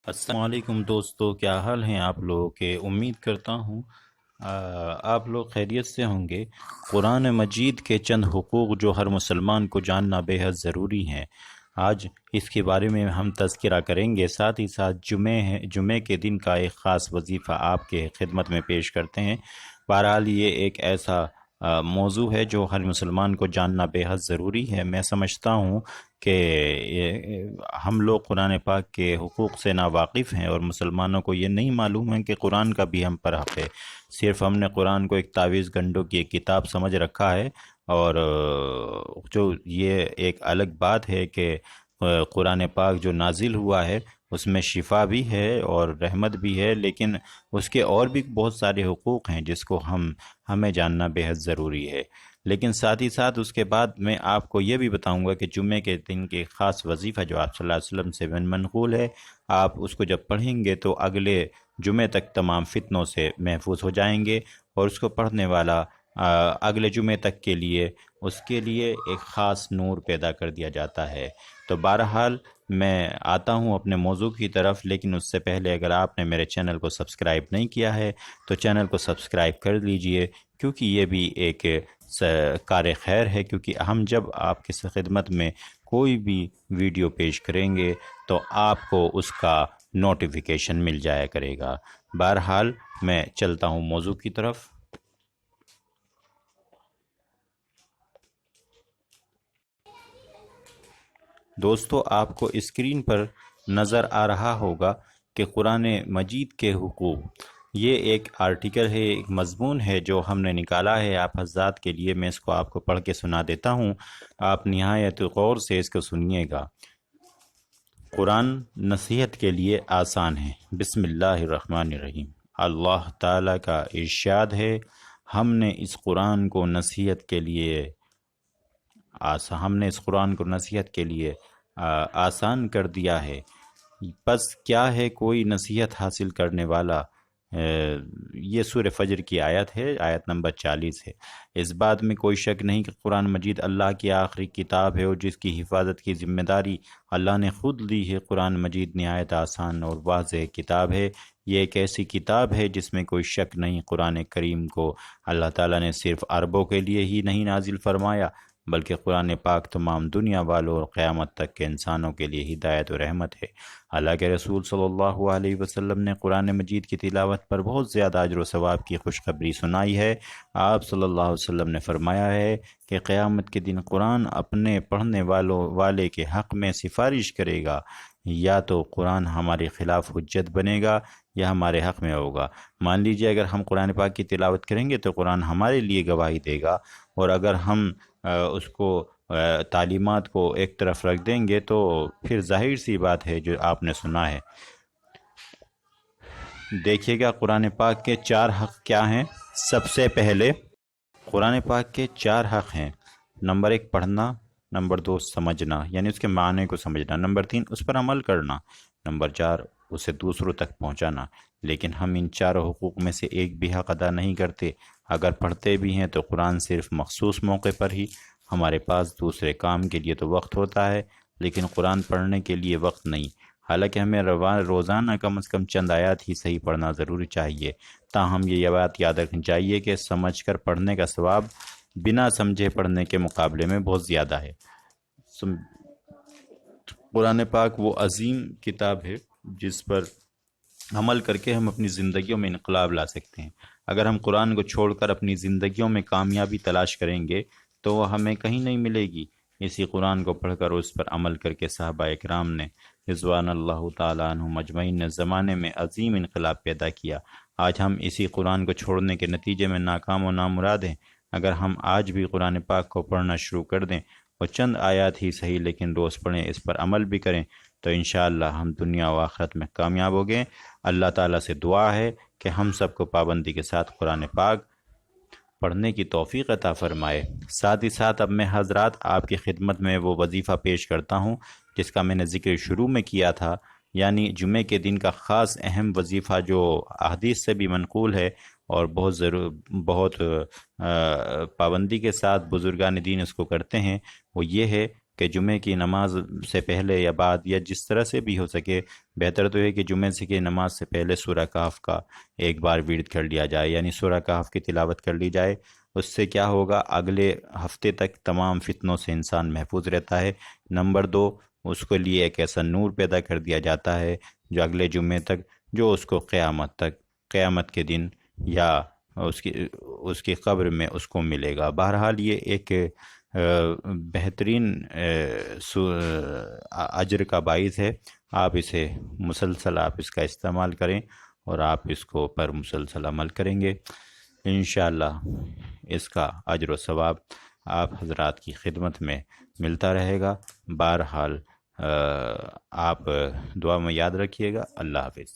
السلام علیکم دوستو، کیا حال ہیں آپ لوگوں کے؟ امید کرتا ہوں آپ لوگ خیریت سے ہوں گے۔ قرآن مجید کے چند حقوق جو ہر مسلمان کو جاننا بے حد ضروری ہیں، آج اس کے بارے میں ہم تذکرہ کریں گے۔ ساتھ ہی ساتھ جمعے کے دن کا ایک خاص وظیفہ آپ کے خدمت میں پیش کرتے ہیں۔ بہرحال یہ ایک ایسا موضوع ہے جو ہر مسلمان کو جاننا بے حد ضروری ہے۔ میں سمجھتا ہوں کہ ہم لوگ قرآن پاک کے حقوق سے ناواقف ہیں، اور مسلمانوں کو یہ نہیں معلوم ہے کہ قرآن کا بھی ہم پر حق ہے۔ صرف ہم نے قرآن کو ایک تعویذ گنڈوں کی ایک کتاب سمجھ رکھا ہے، اور جو یہ ایک الگ بات ہے کہ قرآن پاک جو نازل ہوا ہے اس میں شفا بھی ہے اور رحمت بھی ہے، لیکن اس کے اور بھی بہت سارے حقوق ہیں جس کو ہمیں جاننا بے حد ضروری ہے۔ لیکن ساتھ ہی ساتھ اس کے بعد میں آپ کو یہ بھی بتاؤں گا کہ جمعے کے دن کے خاص وظیفہ جو آپ صلی اللہ علیہ وسلم سے منقول ہے، آپ اس کو جب پڑھیں گے تو اگلے جمعے تک تمام فتنوں سے محفوظ ہو جائیں گے، اور اس کو پڑھنے والا اگلے جمعے تک کے لیے اس کے لیے ایک خاص نور پیدا کر دیا جاتا ہے۔ تو بہرحال میں آتا ہوں اپنے موضوع کی طرف، لیکن اس سے پہلے اگر آپ نے میرے چینل کو سبسکرائب نہیں کیا ہے تو چینل کو سبسکرائب کر لیجئے، کیونکہ یہ بھی ایک کار خیر ہے، کیونکہ ہم جب آپ کی خدمت میں کوئی بھی ویڈیو پیش کریں گے تو آپ کو اس کا نوٹیفیکیشن مل جایا کرے گا۔ بہرحال میں چلتا ہوں موضوع کی طرف۔ دوستو، آپ کو اسکرین پر نظر آ رہا ہوگا کہ قرآن مجید کے حقوق، یہ ایک آرٹیکل ہے، ایک مضمون ہے جو ہم نے نکالا ہے آپ حضرات کے لیے۔ میں اس کو آپ کو پڑھ کے سنا دیتا ہوں، آپ نہایت غور سے اس کو سنیے گا۔ قرآن نصیحت کے لیے آسان ہے۔ بسم اللہ الرحمن الرحیم۔ اللہ تعالیٰ کا ارشاد ہے، ہم نے اس قرآن کو نصیحت کے لیے آسان کر دیا ہے۔ پس کیا ہے کوئی نصیحت حاصل کرنے والا؟ یہ سورہ فجر کی آیت ہے، آیت نمبر 40 ہے۔ اس بات میں کوئی شک نہیں کہ قرآن مجید اللہ کی آخری کتاب ہے، اور جس کی حفاظت کی ذمہ داری اللہ نے خود لی ہے۔ قرآن مجید نہایت آسان اور واضح کتاب ہے۔ یہ ایک ایسی کتاب ہے جس میں کوئی شک نہیں۔ قرآن کریم کو اللہ تعالیٰ نے صرف عربوں کے لیے ہی نہیں نازل فرمایا، بلکہ قرآن پاک تمام دنیا والوں اور قیامت تک کے انسانوں کے لیے ہدایت و رحمت ہے۔ اللہ کے رسول صلی اللہ علیہ وسلم نے قرآن مجید کی تلاوت پر بہت زیادہ اجر و ثواب کی خوشخبری سنائی ہے۔ آپ صلی اللہ علیہ وسلم نے فرمایا ہے کہ قیامت کے دن قرآن اپنے پڑھنے والے کے حق میں سفارش کرے گا، یا تو قرآن ہمارے خلاف حجت بنے گا یا ہمارے حق میں ہوگا۔ مان لیجئے اگر ہم قرآن پاک کی تلاوت کریں گے تو قرآن ہمارے لیے گواہی دے گا، اور اگر ہم اس کو تعلیمات کو ایک طرف رکھ دیں گے تو پھر ظاہر سی بات ہے جو آپ نے سنا ہے۔ دیکھیے گا قرآن پاک کے 4 حق کیا ہیں۔ سب سے پہلے قرآن پاک کے 4 حق ہیں۔ نمبر 1 پڑھنا، نمبر 2 سمجھنا، یعنی اس کے معنی کو سمجھنا، نمبر 3 اس پر عمل کرنا، نمبر 4 اسے دوسروں تک پہنچانا۔ لیکن ہم ان 4 حقوق میں سے ایک بھی حق ادا نہیں کرتے۔ اگر پڑھتے بھی ہیں تو قرآن صرف مخصوص موقع پر ہی۔ ہمارے پاس دوسرے کام کے لیے تو وقت ہوتا ہے، لیکن قرآن پڑھنے کے لیے وقت نہیں۔ حالانکہ ہمیں روزانہ کم از کم چند آیات ہی صحیح پڑھنا ضروری چاہیے۔ تاہم یہ بات یاد رکھنی چاہیے کہ سمجھ کر پڑھنے کا ثواب بنا سمجھے پڑھنے کے مقابلے میں بہت زیادہ ہے۔ قرآن پاک وہ عظیم کتاب ہے جس پر عمل کر کے ہم اپنی زندگیوں میں انقلاب لا سکتے ہیں۔ اگر ہم قرآن کو چھوڑ کر اپنی زندگیوں میں کامیابی تلاش کریں گے تو وہ ہمیں کہیں نہیں ملے گی۔ اسی قرآن کو پڑھ کر اس پر عمل کر کے صحابہ اکرام نے رضوان اللہ تعالیٰ عنہم اجمعین نے زمانے میں عظیم انقلاب پیدا کیا۔ آج ہم اسی قرآن کو چھوڑنے کے نتیجے میں ناکام و نامراد ہیں۔ اگر ہم آج بھی قرآن پاک کو پڑھنا شروع کر دیں اور چند آیات ہی صحیح لیکن روز پڑھیں، اس پر عمل بھی کریں، تو انشاءاللہ ہم دنیا و آخرت میں کامیاب ہو گئے۔ اللہ تعالیٰ سے دعا ہے کہ ہم سب کو پابندی کے ساتھ قرآن پاک پڑھنے کی توفیق عطا فرمائے۔ ساتھ ہی ساتھ اب میں حضرات آپ کی خدمت میں وہ وظیفہ پیش کرتا ہوں جس کا میں نے ذکر شروع میں کیا تھا، یعنی جمعے کے دن کا خاص اہم وظیفہ جو احادیث سے بھی منقول ہے، اور بہت پابندی کے ساتھ بزرگان دین اس کو کرتے ہیں۔ وہ یہ ہے کہ جمعے کی نماز سے پہلے یا بعد یا جس طرح سے بھی ہو سکے، بہتر تو ہے کہ جمعے سے کی نماز سے پہلے سورہ کہف کا ایک بار ورد کر لیا جائے، یعنی سورہ کہف کی تلاوت کر لی جائے۔ اس سے کیا ہوگا، اگلے ہفتے تک تمام فتنوں سے انسان محفوظ رہتا ہے۔ نمبر دو، اس کے لیے ایک ایسا نور پیدا کر دیا جاتا ہے جو اگلے جمعے تک، جو اس کو قیامت کے دن یا اس کی قبر میں اس کو ملے گا۔ بہرحال یہ ایک بہترین اجر کا باعث ہے۔ آپ اسے مسلسل آپ اس کا استعمال کریں اور آپ اس کو پر مسلسل عمل کریں گے، انشاءاللہ اس کا اجر و ثواب آپ حضرات کی خدمت میں ملتا رہے گا۔ بہرحال آپ دعا میں یاد رکھیے گا۔ اللہ حافظ۔